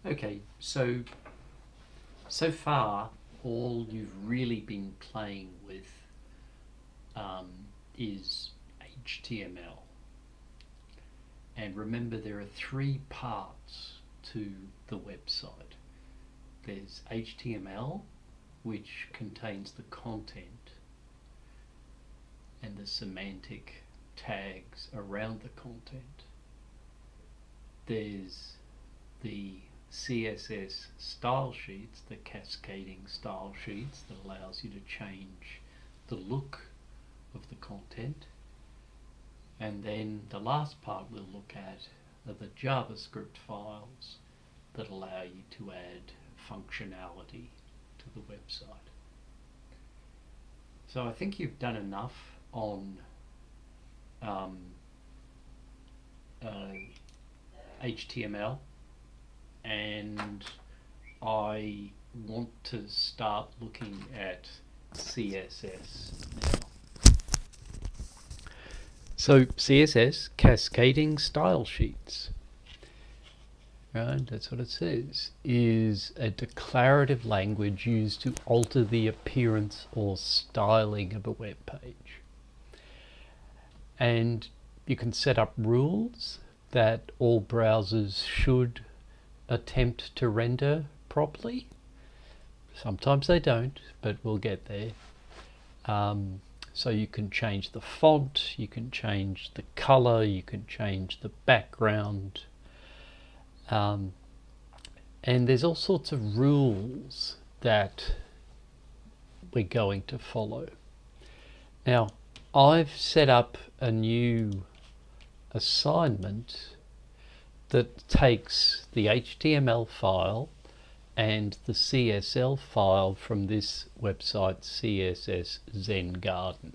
Okay, so far all you've really been playing with is HTML. And remember, there are three parts to the website. There's HTML, which contains the content and the semantic tags around the content. There's the CSS style sheets, the cascading style sheets that allows you to change the look of the content. And then the last part we'll look at are the JavaScript files that allow you to add functionality to the website. So I think you've done enough on HTML, and I want to start looking at CSS now. So CSS, cascading style sheets, right, that's what it says, is a declarative language used to alter the appearance or styling of a web page. And you can set up rules that all browsers should attempt to render properly. Sometimes they don't, but we'll get there. So you can change the font, you can change the color, you can change the background. And there's all sorts of rules that we're going to follow. Now, I've set up a new assignment that takes the HTML file and the CSL file from this website, CSS Zen Garden.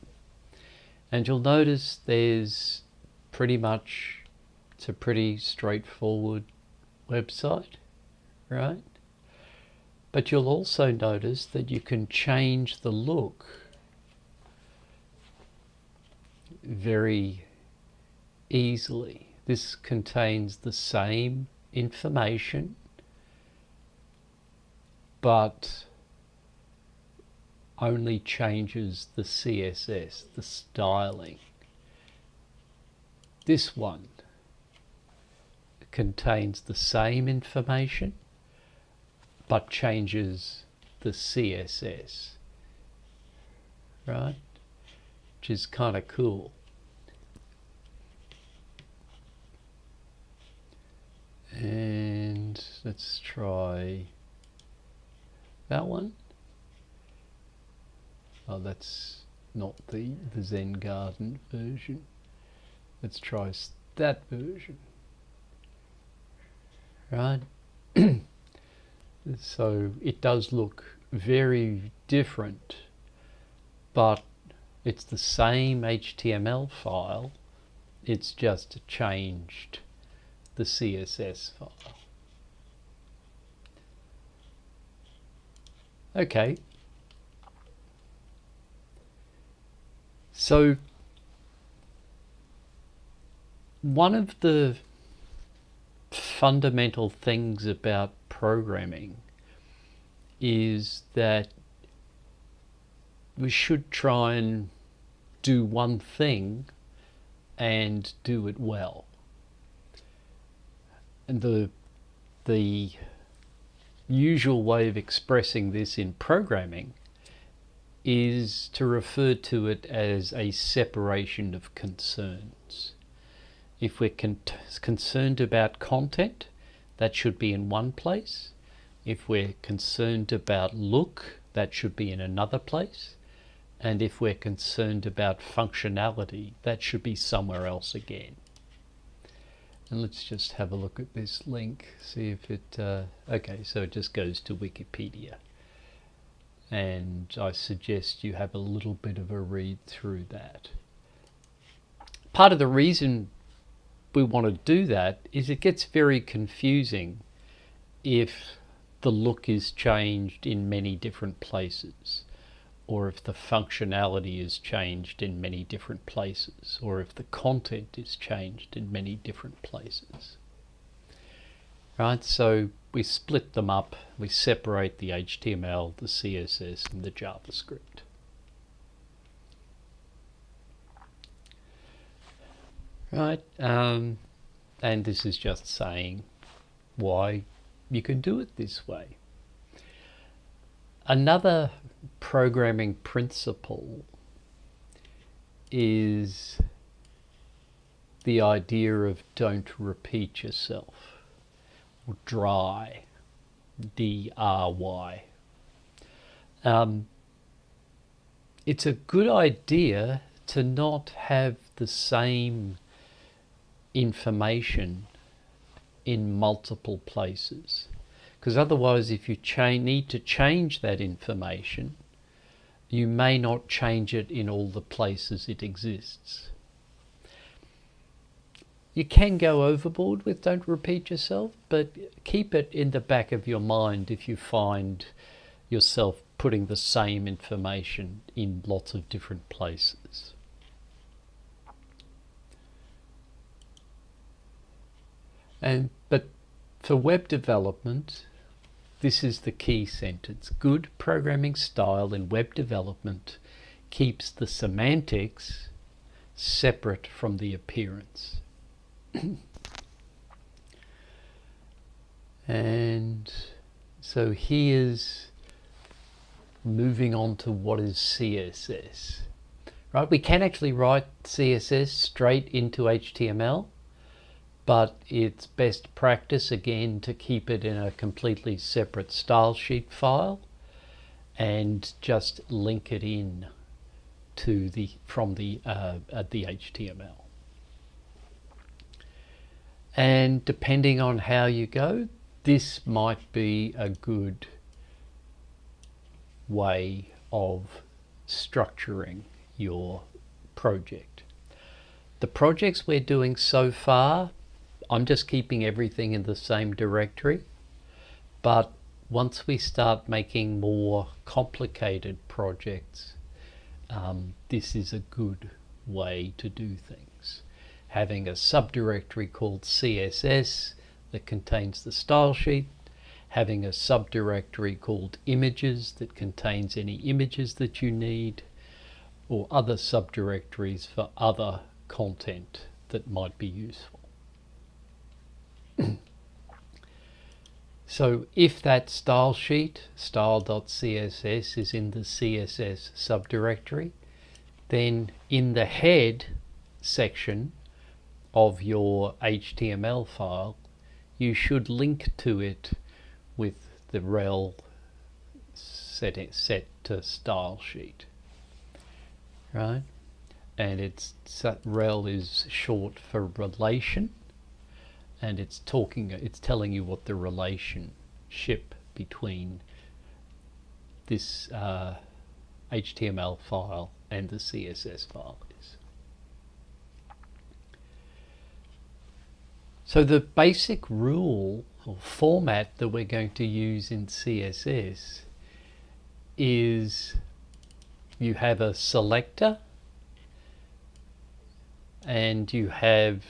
And you'll notice there's it's a pretty straightforward website, right? But you'll also notice that you can change the look very easily. This contains the same information, but only changes the CSS, the styling. This one contains the same information, but changes the CSS, right? Which is kind of cool. And let's try that one. Oh, that's not the Zen Garden version. Let's try that version. Right? So it does look very different, but it's the same HTML file. It's just changed the CSS file. Okay. So one of the fundamental things about programming is that we should try and do one thing and do it well. And the usual way of expressing this in programming is to refer to it as a separation of concerns. If we're concerned about content, that should be in one place. If we're concerned about look, that should be in another place. And if we're concerned about functionality, that should be somewhere else again. And let's just have a look at this link, see if it, okay, so it just goes to Wikipedia. And I suggest you have a little bit of a read through that. Part of the reason we want to do that is it gets very confusing if the look is changed in many different places, or if the functionality is changed in many different places, or if the content is changed in many different places. Right, so we split them up. We separate the HTML, the CSS, and the JavaScript. Right, and this is just saying why you can do it this way. Another programming principle is the idea of don't repeat yourself, or DRY, D-R-Y. It's a good idea to not have the same information in multiple places, because otherwise if you need to change that information, you may not change it in all the places it exists. You can go overboard with don't repeat yourself, but keep it in the back of your mind if you find yourself putting the same information in lots of different places. But for web development, this is the key sentence. Good programming style in web development keeps the semantics separate from the appearance. And so here's moving on to what is CSS. Right, we can actually write CSS straight into HTML, but it's best practice again to keep it in a completely separate style sheet file and just link it in to from the HTML. And depending on how you go, this might be a good way of structuring your project. The projects we're doing so far, I'm just keeping everything in the same directory, but once we start making more complicated projects, this is a good way to do things. Having a subdirectory called CSS that contains the style sheet, having a subdirectory called images that contains any images that you need, or other subdirectories for other content that might be useful. So if that style sheet, style.css, is in the CSS subdirectory, then in the head section of your HTML file, you should link to it with the rel set to style sheet, right? And rel is short for relation, and it's telling you what the relationship between this HTML file and the CSS file is. So the basic rule or format that we're going to use in CSS is you have a selector and you have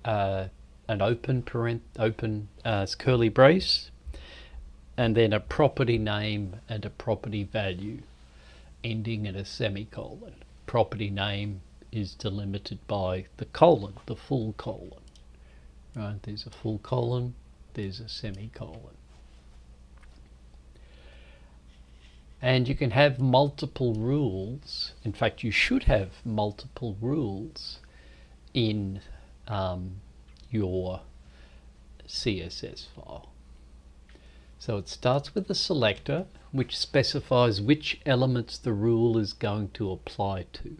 an open curly brace, and then a property name and a property value ending in a semicolon. Property name is delimited by the colon, the full colon. Right, there's a full colon, there's a semicolon. And you can have multiple rules. In fact, you should have multiple rules in your CSS file. So it starts with a selector which specifies which elements the rule is going to apply to.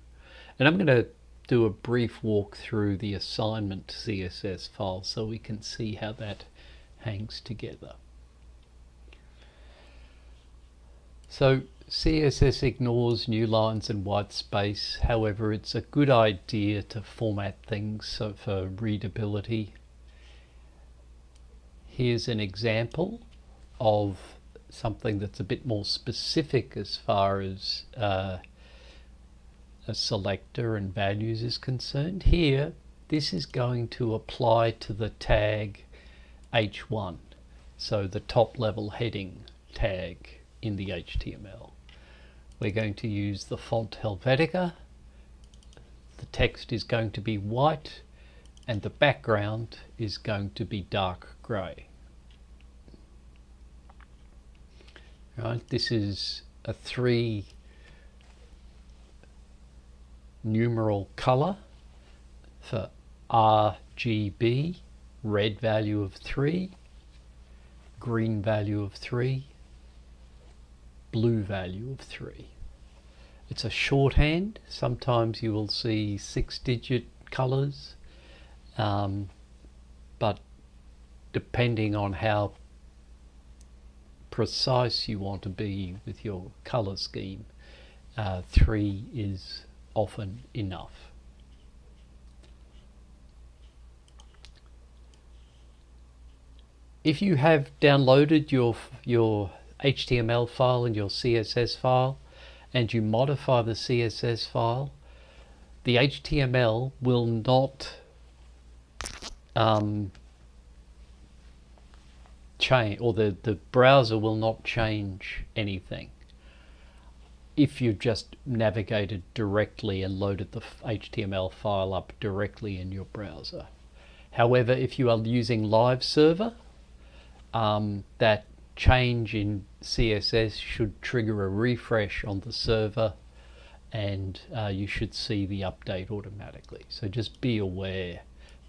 And I'm going to do a brief walk through the assignment CSS file so we can see how that hangs together. So CSS ignores new lines and white space. However, it's a good idea to format things for readability. Here's an example of something that's a bit more specific as far as a selector and values is concerned. Here, this is going to apply to the tag h1. so the top level heading tag in the HTML. We're going to use the font Helvetica. The text is going to be white and the background is going to be dark grey. Right, this is a 3 numeral color for RGB, red value of 3, green value of 3, blue value of 3. It's a shorthand. Sometimes you will see 6-digit colors, but depending on how precise you want to be with your color scheme, 3 is often enough. If you have downloaded your HTML file and your CSS file, and you modify the CSS file, the HTML will not change, or the browser will not change anything if you've just navigated directly and loaded the HTML file up directly in your browser. However, if you are using live server, that change in CSS should trigger a refresh on the server, and you should see the update automatically. So just be aware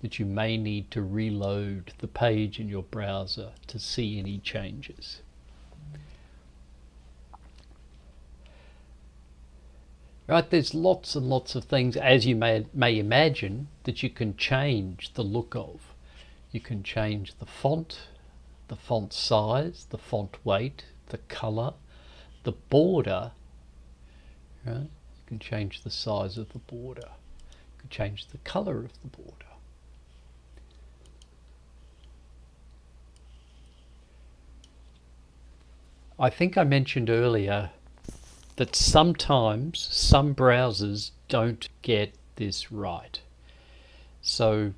that you may need to reload the page in your browser to see any changes. Right, there's lots and lots of things, as you may imagine, that you can change the look of. You can change the font size, the font weight, the color, the border. Right? You can change the size of the border. You can change the color of the border. I think I mentioned earlier that sometimes some browsers don't get this right. So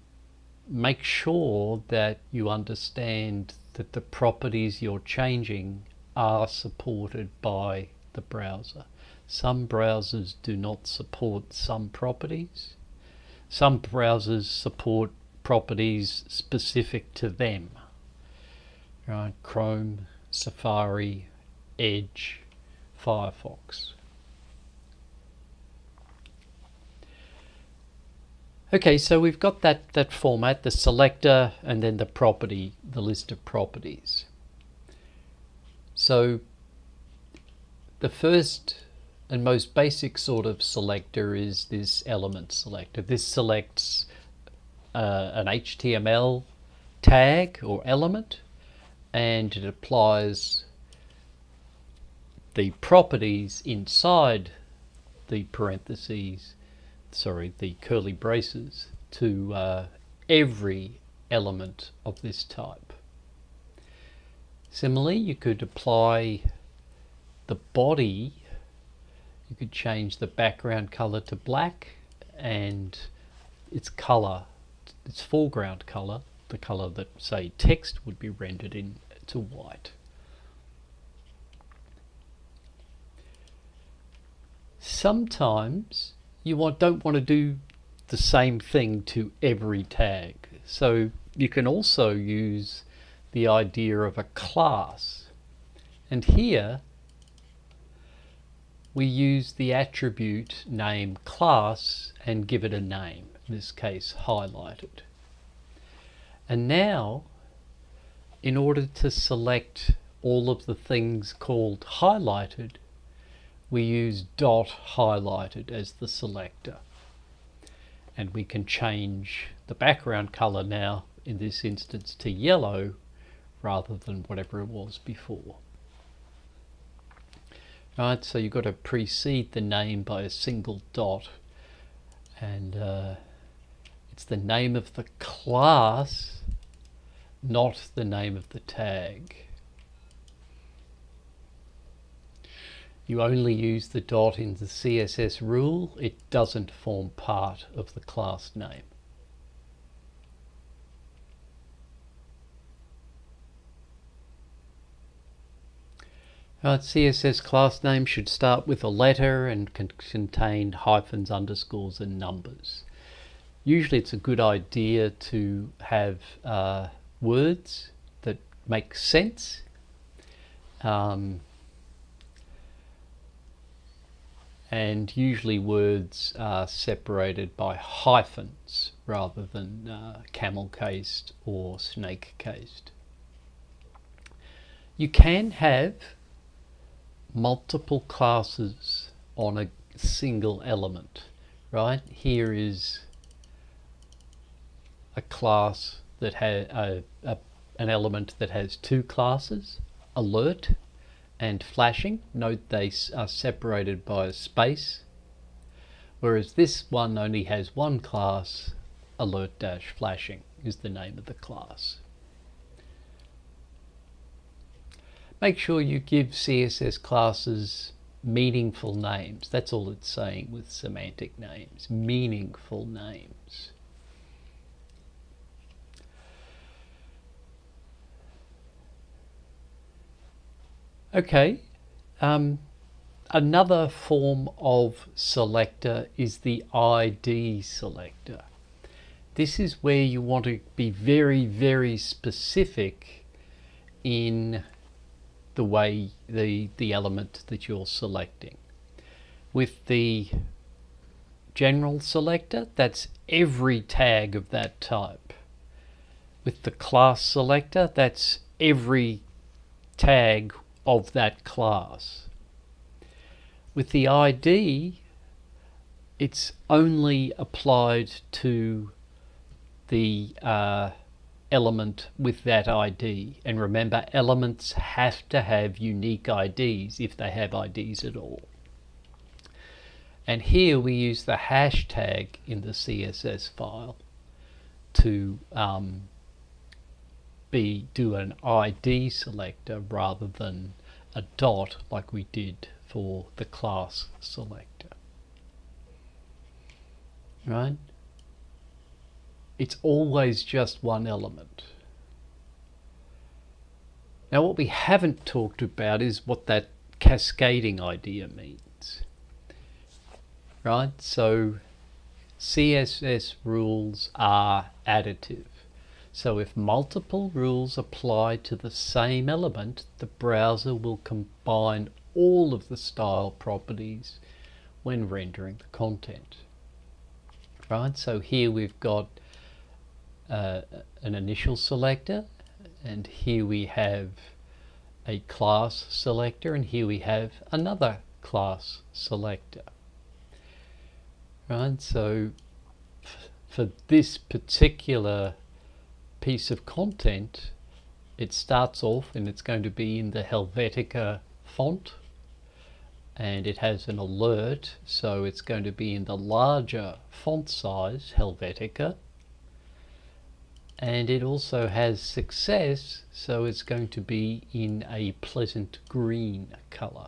make sure that you understand that the properties you're changing are supported by the browser. Some browsers do not support some properties. Some browsers support properties specific to them. Right? Chrome, Safari, Edge, Firefox. Okay, so we've got that format, the selector, and then the property, the list of properties. So the first and most basic sort of selector is this element selector. This selects an HTML tag or element, and it applies the properties inside the parentheses, the curly braces, to every element of this type. Similarly, you could apply the body. You could change the background color to black and its color, its foreground color, the color that, say, text would be rendered in, to white. Sometimes you don't want to do the same thing to every tag. So you can also use the idea of a class. And here we use the attribute name class and give it a name, in this case highlighted. And now, in order to select all of the things called highlighted, we use dot highlighted as the selector. And we can change the background color now, in this instance, to yellow rather than whatever it was before. Right, so you've got to precede the name by a single dot, and it's the name of the class, not the name of the tag. You only use the dot in the CSS rule. It doesn't form part of the class name. Right, CSS class name should start with a letter and can contain hyphens, underscores and numbers. Usually it's a good idea to have words that make sense. And usually words are separated by hyphens rather than camel-cased or snake-cased. You can have multiple classes on a single element, right? Here is a class that has an element that has two classes, alert and flashing. Note they are separated by a space, whereas this one only has one class, alert-flashing is the name of the class. Make sure you give CSS classes meaningful names. That's all it's saying with semantic names, meaningful names. Okay, another form of selector is the ID selector. This is where you want to be very, very specific in the way the element that you're selecting. With the general selector, that's every tag of that type. With the class selector, that's every tag of that class. With the ID, it's only applied to the element with that ID. And remember, elements have to have unique IDs if they have IDs at all. And here we use the hashtag in the CSS file to do an ID selector rather than a dot like we did for the class selector. Right? It's always just one element. Now what we haven't talked about is what that cascading idea means. Right? So CSS rules are additive. So if multiple rules apply to the same element, the browser will combine all of the style properties when rendering the content. Right? So here we've got an initial selector, and here we have a class selector, and here we have another class selector. Right? So for this particular piece of content, it starts off and it's going to be in the Helvetica font, and it has an alert, so it's going to be in the larger font size Helvetica, and it also has success, so it's going to be in a pleasant green color.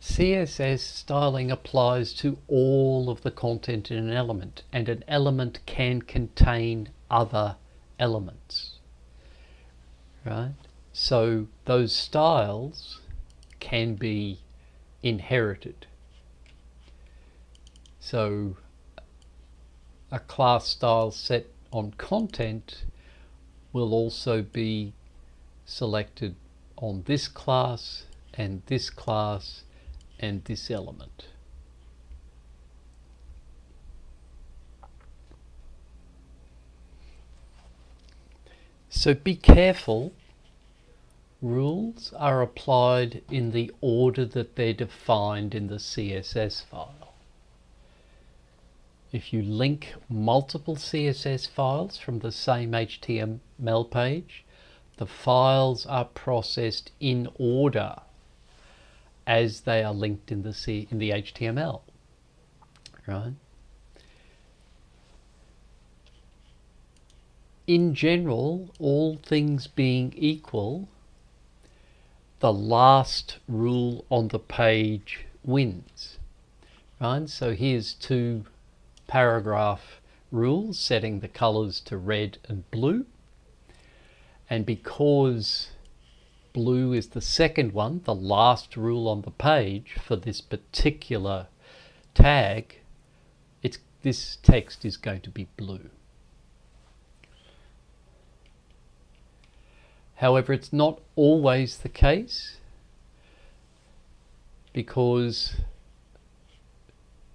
CSS styling applies to all of the content in an element, and an element can contain other elements. Right? So those styles can be inherited. So a class style set on content will also be selected on this class and this class and this element. So be careful. Rules are applied in the order that they're defined in the CSS file. If you link multiple CSS files from the same HTML page, the files are processed in order as they are linked in the HTML, right? In general, all things being equal, the last rule on the page wins, right? So here's two paragraph rules, setting the colors to red and blue. And because blue is the second one, the last rule on the page for this particular tag, this text is going to be blue. However, it's not always the case, because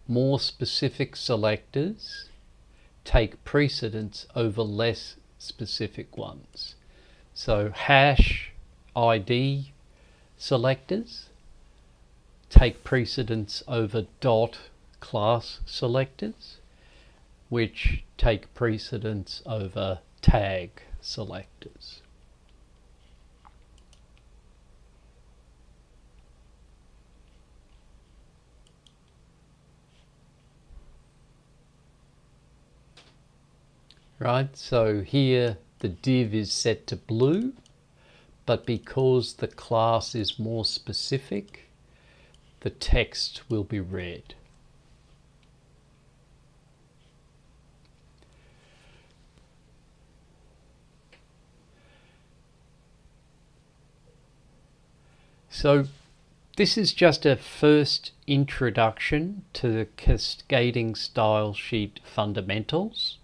more specific selectors take precedence over less specific ones. So hash ID selectors take precedence over dot class selectors, which take precedence over tag selectors. Right, so here the div is set to blue, but because the class is more specific, the text will be red. So this is just a first introduction to the cascading style sheet fundamentals.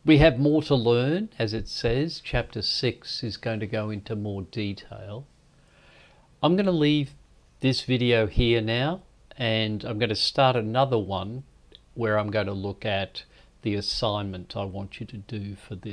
We have more to learn, as it says. Chapter 6 is going to go into more detail. I'm going to leave this video here now, and I'm going to start another one where I'm going to look at the assignment I want you to do for this.